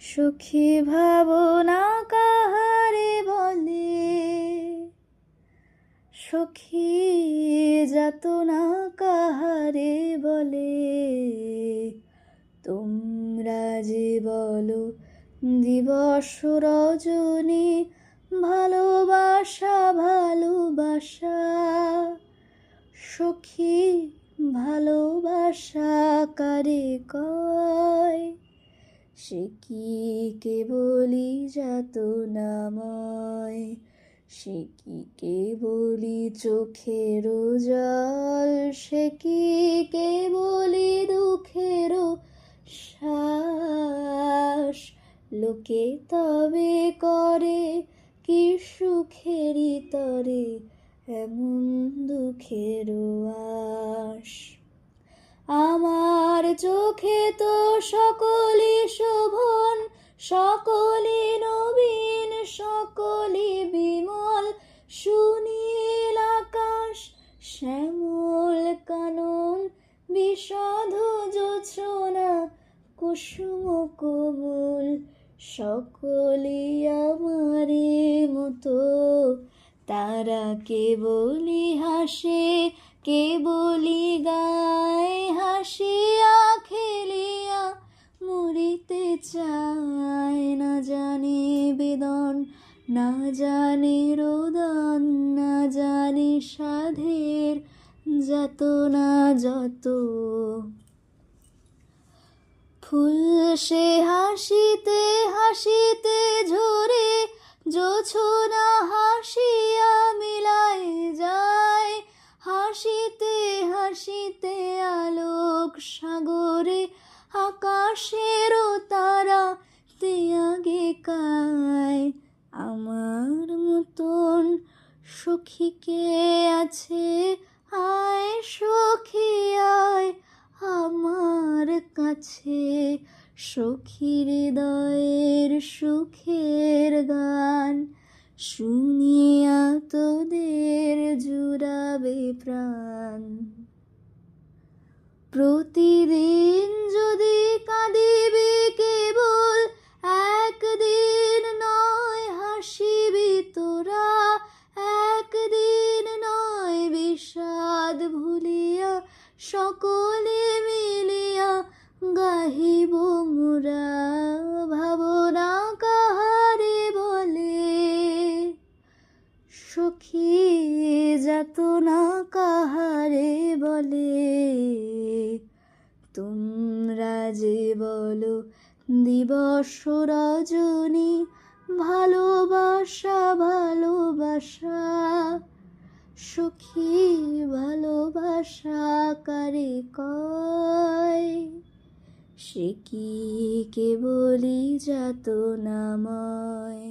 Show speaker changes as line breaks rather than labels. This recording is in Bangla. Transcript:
সখী ভাবনা কাহারে বলে, সখী যাতনা কাহারে বলে। তোমরা যে বলো দিবস রজনী, ভালোবাসা ভালোবাসা। সখী ভালোবাসা কারে কয়, সে কি কেবলি যাতনাময়। সে কি কেবলি চোখের জল, সে কি কেবলি দুঃখের শ্বাস। লোকে তবে করে কি সুখেরই তরে, এমন দুঃখের আশ। আমার চোখে তো সকলই শোভন, সকলই নবীন, সকলই বিমল। সুনীল আকাশ, শ্যামল কানন, বিশদ জোছনা, কুসুম কোমল। সকলই আমারে মতো, তারা কেবলি হাসে, কেবলি গায়। হাসিয়া খেলিয়া মরিতে চায়, না জানে বেদন, না জানে রোদন, না জানে সাধের যাতনা যত। ফুল সে হাসিতে হাসিতে ঝরে, জোছনা হাসিয়া মিলায় যায়। হাসিতে হাসিতে আলোক সাগরে, আকাশেরও তারা তে আগে কায়। আমার মতন সখী কে আছে, আয় সখী আয় আমার কাছে। সখী হৃদয়ের সুখের গান, শুনিয়া তোদের জুড়াবে প্রাণ। প্রতিদিন যদি কাঁদিবি কেবল, একদিন নয় হাসিবি তোরা। একদিন নয় বিষাদ ভুলিয়া, সকলে মিলিয়া গাহিব মোরা। ভাবনা কাহারে বলে, সখী যাতনা কাহারে বলে। তোমরা যে বলো দিবস রজনী, ভালোবাসা ভালোবাসা। সখী ভালোবাসা কারে কয়, সে কি কেবলি যাতনাময়।